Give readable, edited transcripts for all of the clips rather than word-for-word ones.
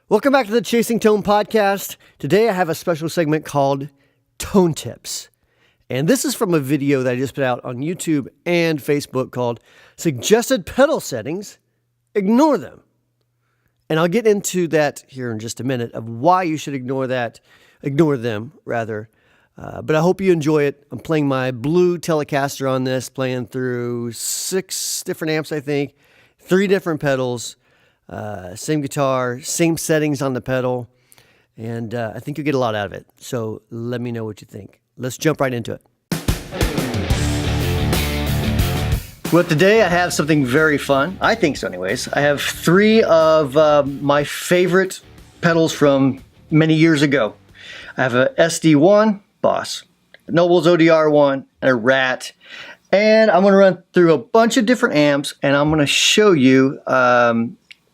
Welcome back to the Chasing Tone podcast. Today I have a special segment called Tone Tips. And this is from a video that I just put out on YouTube and Facebook called Suggested Pedal Settings, Ignore Them. And I'll get into that here in just a minute of why you should ignore them rather. But I hope you enjoy it. I'm playing my blue Telecaster on this, playing through 6 different amps, I think, 3 different pedals. Same guitar, same settings on the pedal, and I think you'll get a lot out of it. So let me know what you think. Let's jump right into it. Well, today I have something very fun. I think so anyways. I have 3 of my favorite pedals from many years ago. I have a SD-1 Boss, Nobels ODR-1, and a Rat. And I'm going to run through a bunch of different amps, and I'm going to show you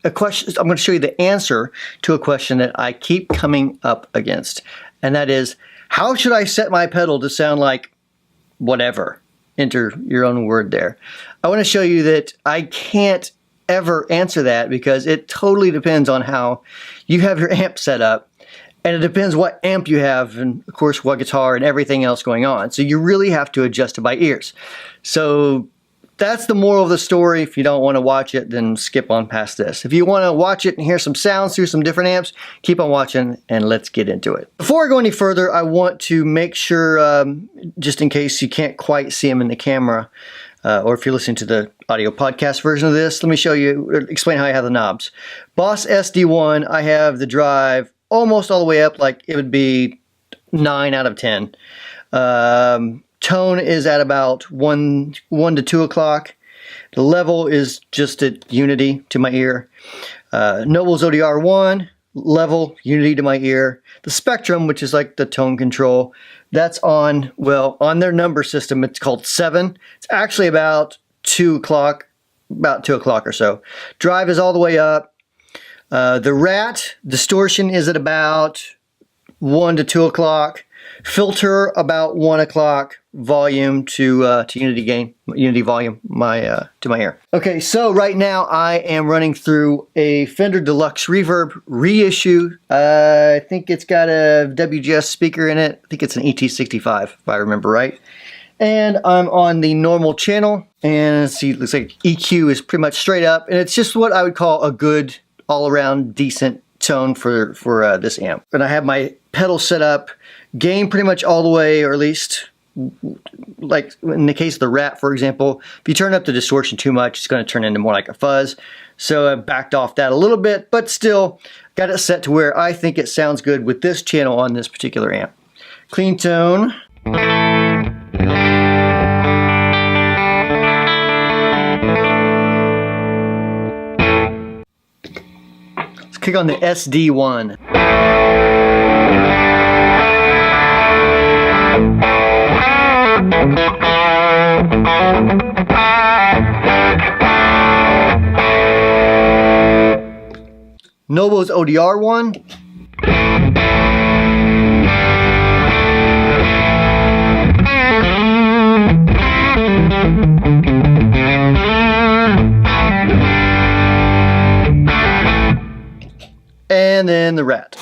I'm going to show you the answer to a question that I keep coming up against, and that is, how should I set my pedal to sound like whatever? Enter your own word there. I want to show you that I can't ever answer that because it totally depends on how you have your amp set up, and it depends what amp you have, and of course what guitar and everything else going on. So you really have to adjust it by ears. So that's the moral of the story. If you don't want to watch it, then skip on past this. If you want to watch it and hear some sounds through some different amps, keep on watching and let's get into it. Before I go any further, I want to make sure, just in case you can't quite see them in the camera, or if you're listening to the audio podcast version of this, let me show you, explain how I have the knobs. Boss SD-1, I have the drive almost all the way up, like it would be 9 out of 10. Tone is at about 1 to 2 o'clock. The level is just at unity to my ear. Nobels ODR-1, level, unity to my ear. The spectrum, which is like the tone control, that's on, well, on their number system, it's called 7. It's actually about 2 o'clock, or so. Drive is all the way up. The Rat Distortion is at about 1 to 2 o'clock. Filter about 1 o'clock. Volume to unity volume to my ear. Okay, so right now I am running through a Fender Deluxe Reverb reissue. I think it's got a WGS speaker in it. I think it's an ET65 if I remember right. And I'm on the normal channel, and see, it looks like EQ is pretty much straight up, and it's just what I would call a good all-around decent tone for this amp. And I have my pedal set up, gain pretty much all the way, or at least, like in the case of the Rat, for example, if you turn up the distortion too much, it's going to turn into more like a fuzz. So I backed off that a little bit, but still got it set to where I think it sounds good with this channel on this particular amp. Clean tone. Let's kick on the SD-1. Nobels ODR-1. And then the Rat.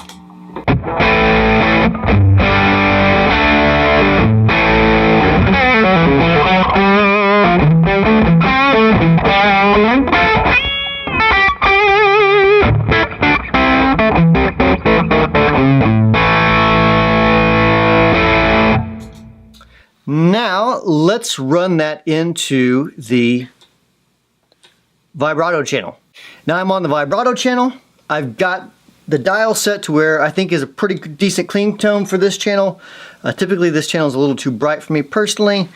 Now, let's run that into the vibrato channel. Now I'm on the vibrato channel. I've got the dial set to where I think is a pretty decent clean tone for this channel. Typically this channel is a little too bright for me personally,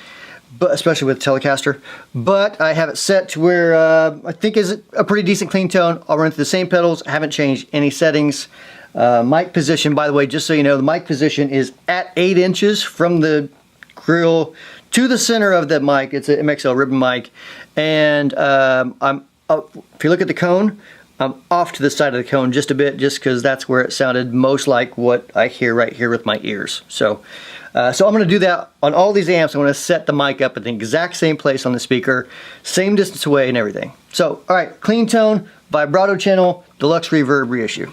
but especially with Telecaster. But I have it set to where I think is a pretty decent clean tone. I'll run through the same pedals. I haven't changed any settings. Mic position, by the way, just so you know, the mic position is at 8 inches from the grill to the center of the mic. It's an MXL ribbon mic, and if you look at the cone, I'm off to the side of the cone just a bit, just because that's where it sounded most like what I hear right here with my ears. So I'm going to do that on all these amps. I'm going to set the mic up at the exact same place on the speaker, same distance away and everything. So, all right, clean tone, vibrato channel, deluxe reverb reissue.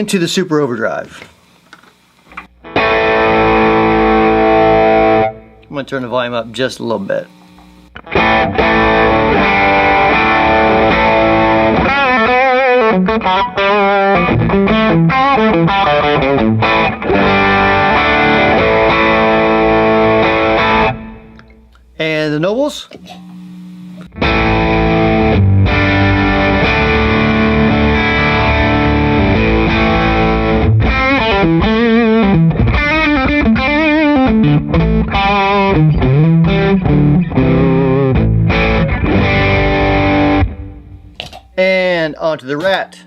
into the Super Overdrive. I'm going to turn the volume up just a little bit. And the Nobels. And onto the Rat.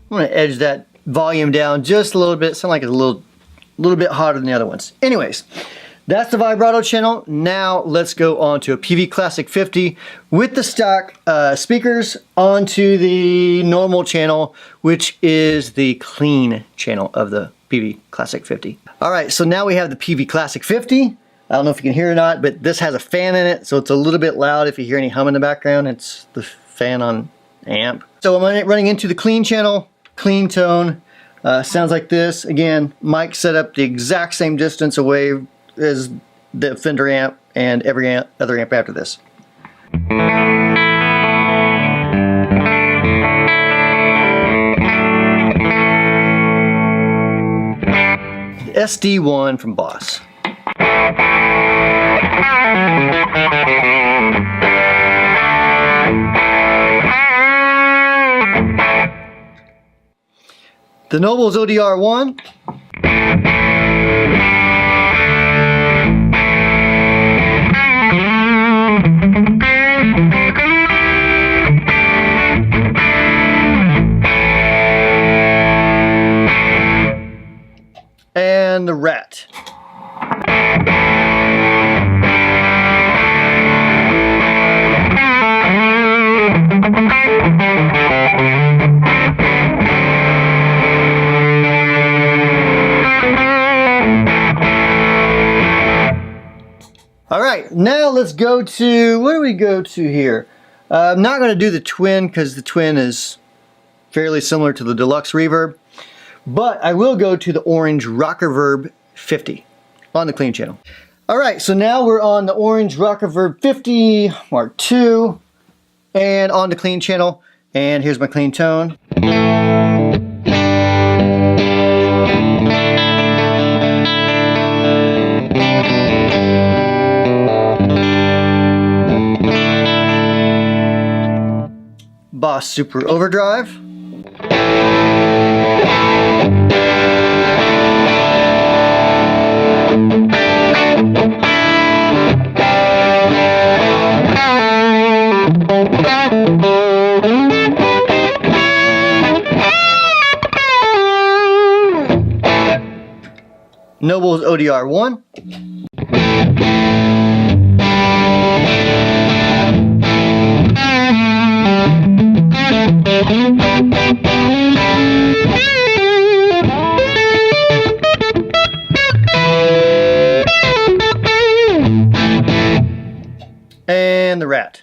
I'm going to edge that volume down just a little bit. Sound like it's a little bit hotter than the other ones. Anyways, that's the vibrato channel. Now let's go on to a PV Classic 50 with the stock speakers onto the normal channel, which is the clean channel of the PV Classic 50. All right, so now we have the PV Classic 50. I don't know if you can hear it or not, but this has a fan in it, so it's a little bit loud. If you hear any hum in the background, it's the fan on amp. So I'm running into the clean channel, clean tone. Sounds like this. Again, mic set up the exact same distance away as the Fender amp and every other amp after this. The SD-1 from Boss. The Nobels ODR-1. And the Rat. All right, now let's go to, what do we go to here? I'm not going to do the Twin because the Twin is fairly similar to the Deluxe Reverb, but I will go to the Orange Rock Reverb 50 on the clean channel. All right, so now we're on the Orange Rock Reverb 50 Mark II and on the clean channel, and here's my clean tone. Boss Super Overdrive. Nobels ODR-1. And the Rat.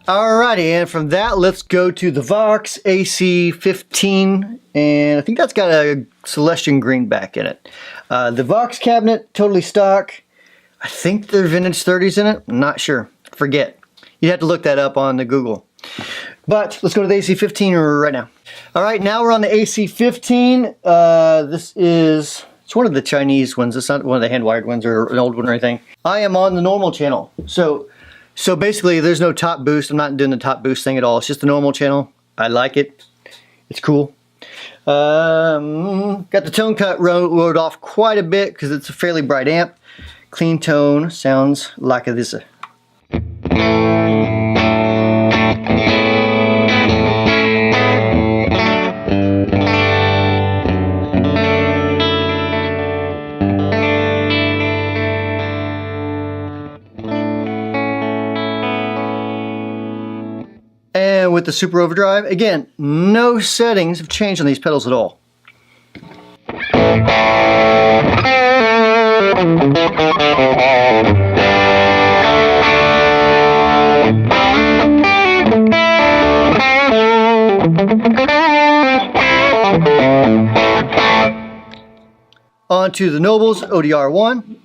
Alrighty, and from that, let's go to the Vox AC-15, and I think that's got a Celestian greenback in it. The Vox cabinet, totally stock. I think they're vintage 30s in it. I'm not sure. Forget. You'd have to look that up on the Google. But let's go to the AC-15 right now. Alright, now we're on the AC-15. It's one of the Chinese ones. It's not one of the hand-wired ones or an old one or anything. I am on the normal channel. So basically, there's no top boost. I'm not doing the top boost thing at all. It's just the normal channel. I like it. It's cool. Got the tone cut lowered off quite a bit because it's a fairly bright amp. Clean tone sounds like this. the Super Overdrive. Again, no settings have changed on these pedals at all. On to the Nobels ODR-1.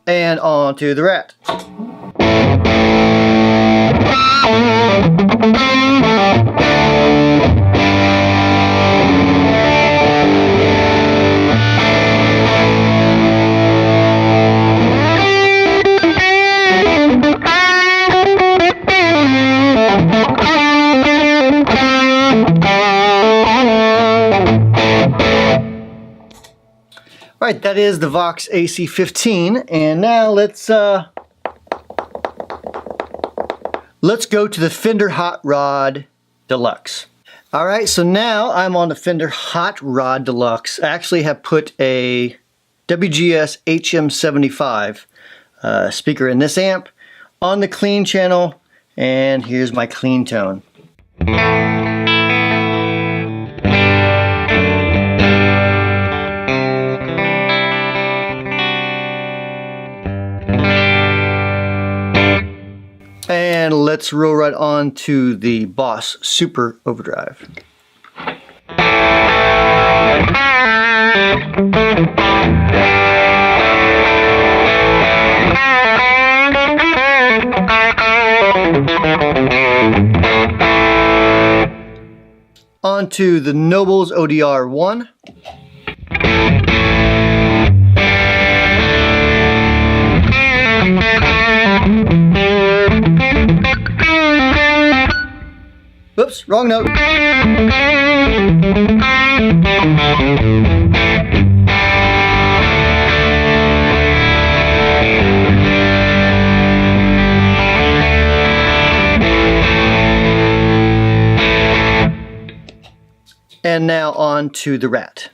And on to the Rat. All right, that is the Vox AC-15, and now let's go to the Fender Hot Rod Deluxe. All right, so now I'm on the Fender Hot Rod Deluxe. I actually have put a WGS HM75 speaker in this amp on the clean channel, and here's my clean tone. And let's roll right on to the Boss Super Overdrive. On to the Nobels ODR-1. Whoops, wrong note. And now on to the Rat.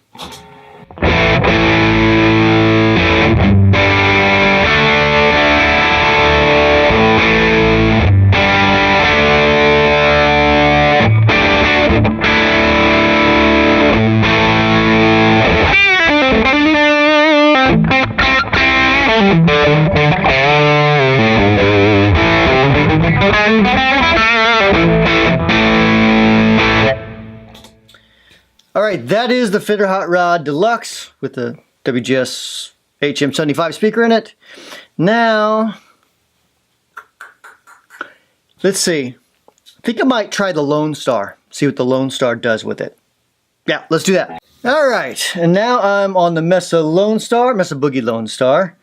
Alright, that is the Fender Hot Rod Deluxe with the WGS HM75 speaker in it. Now, let's see. I think I might try the Lone Star, see what the Lone Star does with it. Yeah, let's do that. Alright, and now I'm on the Mesa Lone Star, Mesa Boogie Lone Star.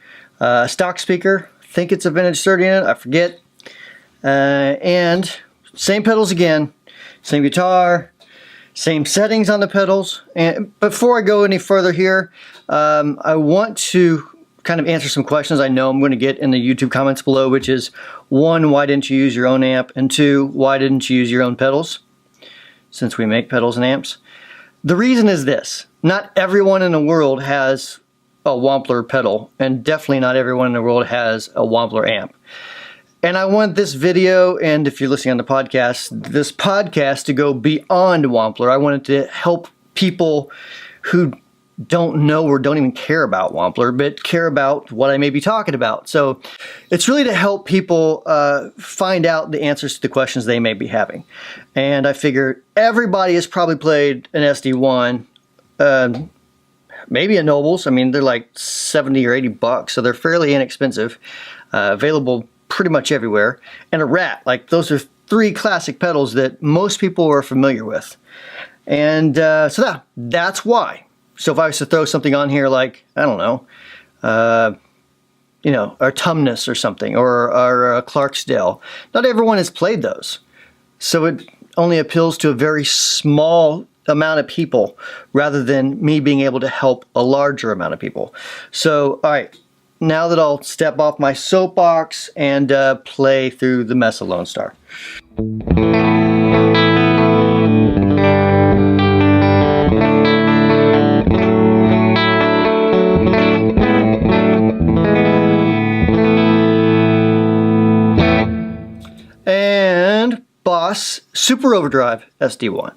Stock speaker, I think it's a vintage 30 in it, I forget. And same pedals again, same guitar, same settings on the pedals. And before I go any further here, I want to kind of answer some questions I know I'm going to get in the YouTube comments below, which is, one, why didn't you use your own amp? And two, why didn't you use your own pedals? Since we make pedals and amps. The reason is this: not everyone in the world has a Wampler pedal, and definitely not everyone in the world has a Wampler amp. And I want this video, and if you're listening on the podcast, this podcast to go beyond Wampler. I wanted to help people who don't know or don't even care about Wampler, but care about what I may be talking about. So it's really to help people find out the answers to the questions they may be having. And I figured everybody has probably played an SD-1, maybe a Nobels. I mean, they're like 70 or 80 bucks, so they're fairly inexpensive, available pretty much everywhere. And a Rat, like those are three classic pedals that most people are familiar with. And so that's why. So if I was to throw something on here like, I don't know, you know, our Tumnus or something, or our Clarksdale, not everyone has played those. So it only appeals to a very small amount of people rather than me being able to help a larger amount of people. So, all right, now that I'll step off my soapbox and play through the Mesa Lone Star. And Boss Super Overdrive SD-1.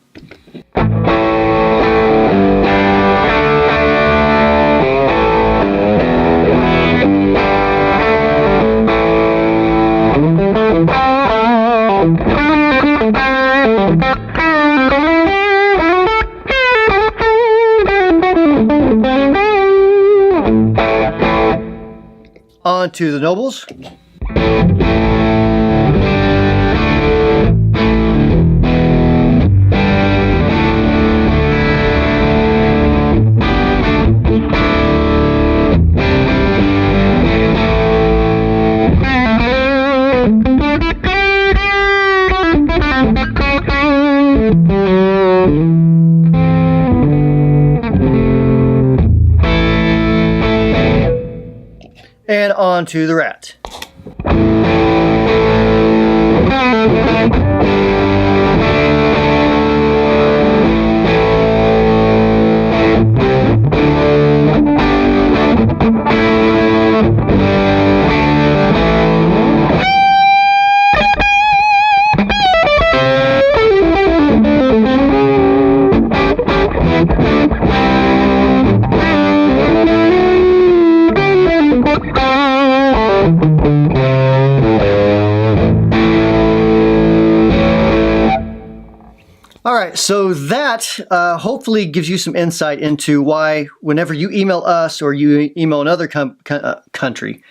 On to the Nobels. And on to the Rat. All right, so that hopefully gives you some insight into why whenever you email us or you email another country,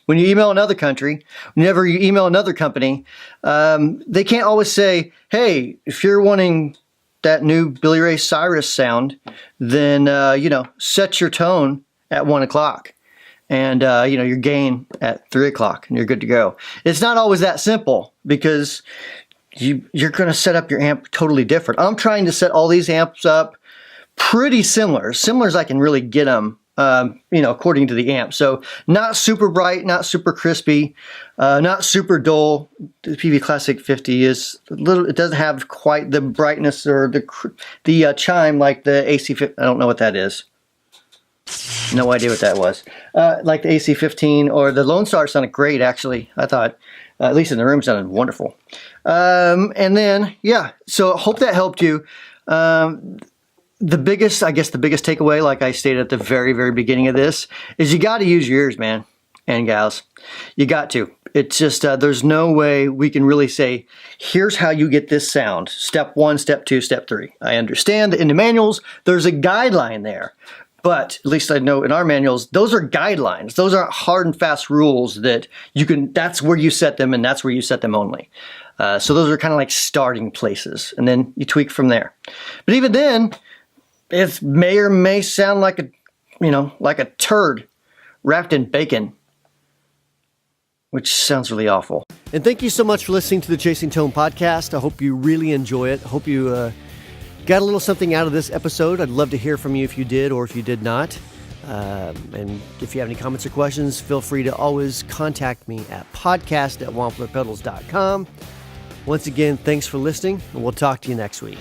when you email another country, whenever you email another company, they can't always say, hey, if you're wanting that new Billy Ray Cyrus sound, then, set your tone at 1 o'clock. And, your gain at 3 o'clock and you're good to go. It's not always that simple because you're going to set up your amp totally different. I'm trying to set all these amps up pretty similar as I can really get them, according to the amp. So not super bright, not super crispy, not super dull. The PV Classic 50 is a little, it doesn't have quite the brightness or the chime like the AC50. I don't know what that is. No idea what that was. Like the AC15 or the Lone Star sounded great, actually. I thought, at least in the room, sounded wonderful. And then, so I hope that helped you. The biggest takeaway, like I stated at the very, very beginning of this, is you got to use your ears, man and gals. You got to. It's just, there's no way we can really say, here's how you get this sound. Step 1, step 2, step 3. I understand that in the manuals, there's a guideline there. But at least I know in our manuals, those are guidelines. Those aren't hard and fast rules that that's where you set them and that's where you set them only. So those are kind of like starting places and then you tweak from there. But even then, it may sound like a turd wrapped in bacon, which sounds really awful. And thank you so much for listening to the Chasing Tone podcast. I hope you really enjoy it. I hope you got a little something out of this episode. I'd love to hear from you if you did or if you did not. And if you have any comments or questions, feel free to always contact me at podcast@wamplerpedals.com. Once again, thanks for listening, and we'll talk to you next week.